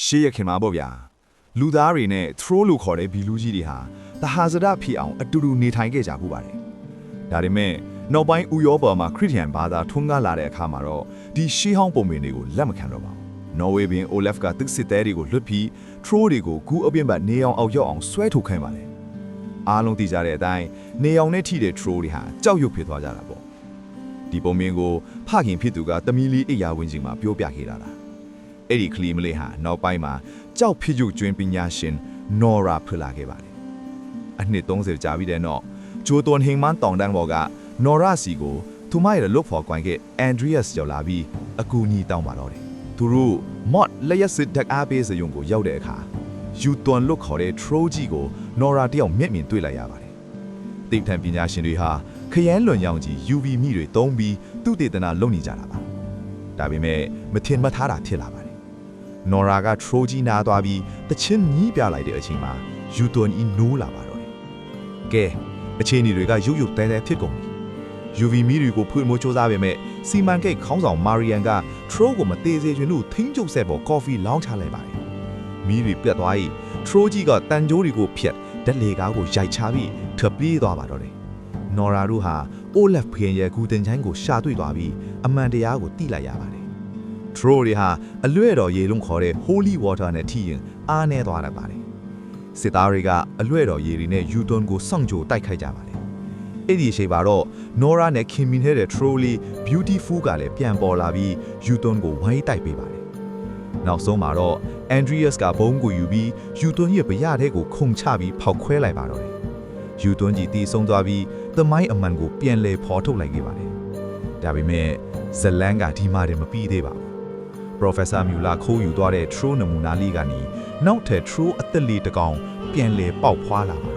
ရှေးရခင်မှာပေါ့ဗျာလူသားတွေနဲ့ throw လို့ခေါ်တဲ့ဘီလူကြီးတွေဟာတဟာဇဒဖြစ်အောင်အတူတူနေထိုင်ခဲ့ကြမှုပါတယ်ဒါပေမဲ့နောက်ပိုင်းဥရောပမှာခရစ်ယာန်ဘာသာထွန်းကားလာတဲ့အခါမှာတော့ဒီရှေးဟောင်းပုံမြင်တွေကိုလက်မခံတော့ပါဘူးနော်ဝေးပင်အိုလက်ကទឹកစစ်တဲတွေကိုလွတ်ပြီး throw တွေကိုကူးအပြင်းပတ်နေအောင်အောက်ရောက်အောင်ဆွဲထုတ်ခိုင်းပါတယ်အားလုံးသိကြတဲ့အတိုင်းနေအောင်နဲ့ထိတဲ့ throw တွေဟာကြောက်ရွံ့ဖြစ်သွားကြတာပေါ့ဒီပုံမြင်ကိုဖခင်ဖြစ်သူကတမီလီအိယာဝင်ကြီးမှာပြောပြခဲ့တာလားအဲ့ဒီကလီမလေးဟာနောက်ပိုင်းမှာကြောက်ဖြစ်ကျကျွင်းပညာရှင်နော်ရာဖြစ်လာခဲ့ပါတယ်အနှစ်30ကြာပြီးတဲ့နောက်ဂျိုတွန်ဟင်မန်တောင်တန်းဘော်ကနော်ရာစီကိုသူမရဲ့လုတ်ဖော်ကွိုင်းကအန်ဒရီယပ်စ်ရောက်လာပြီးအကူအညီတောင်းပါတော့တယ်သူတို့မော့လျက်စစ်တက်အားပေးစရုံကိုရောက်တဲ့အခါယူတွန်လုတ်ခေါ်တဲ့ထရိုးကြီးကိုနော်ရာတယောက်မျက်မြင်တွေ့လိုက်ရပါတယ်တိတ်ထန်ပညာရှင်တွေဟာခရမ်းလွန်ရောင်ကြီး UV မိတွေသုံးပြီးသူတေသနာလုပ်နေကြတာပါဒါပေမဲ့မထင်မှတ်ထားတာဖြစ်လာပါတယ်နော်ရာကထရိုးကြီးနာသွားပြီးတချင်းညီးပြလိုက်တဲ့အချိန်မှာယူတွန်ဤနိုးလာပါတော့တယ်ကဲအခြေအနေတွေကရုပ်ရုပ်တဲတဲဖြစ်ကုန်ပြီ UV မီတွေကိုဖွင့်မိုးစူးစမ်းပေမဲ့စီမံကိန်းခေါင်းဆောင်မာရီယန်ကထရိုးကိုမသေးစေချင်လို့ထင်းကျုပ်ဆက်ပေါ်ကော်ဖီလောင်းချလိုက်ပါတယ်မီတွေပြတ်သွားပြီးထရိုးကြီးကတန်ကြိုးတွေကိုဖျက်ဓာတ်လေကားကိုရိုက်ချပြီးထွက်ပြေးသွားပါတော့တယ်နော်ရာတို့ဟာအိုလက်ဖခင်ရဲ့ဂူတင်ချိုင်းကိုရှာတွေ့သွားပြီးအမှန်တရားကိုသိလိုက်ရပါတယ်ထရိုးတွေဟာအလွဲ့တော်ရေလုံးခေါ်တဲ့ holy water နဲ့ထိရင်အားနေသွားတတ်ပါတယ်စစ်သားတွေကအလွဲ့တော်ရေတွေနဲ့ယူတွန်ကိုစောင့်ကြိုတိုက်ခိုက်ကြပါတယ်အဲ့ဒီအချိန်မှာတော့နော်ရာနဲ့ခင်မီနေတဲ့ trolley beautiful ကလည်းပြန်ပေါ်လာပြီးယူတွန်ကိုဝိုင်းတိုက်ပေးပါတယ်နောက်ဆုံးမှာတော့ Andreas ကဘုံကိုယူပြီးယူတွန်ရဲ့ဗရတဲ့ကိုခုန်ချပြီးဖောက်ခွဲလိုက်ပါတော့တယ်ယူတွန်ကြီးတီးဆုံးသွားပြီးသမိုင်းအမှန်ကိုပြန်လဲဖော်ထုတ်လိုက်ခဲ့ပါတယ်ဒါပေမဲ့ဇလန်ကဒီမှာတည်းမပြီးသေးပါဘူး Professor Muller ခိုးယူသွားတဲ့ true နမူနာလေးကနေနောက်ထပ် true အသက်လေးတစ်ကောင်ပြန်လဲပေါက်ဖွာလာပါ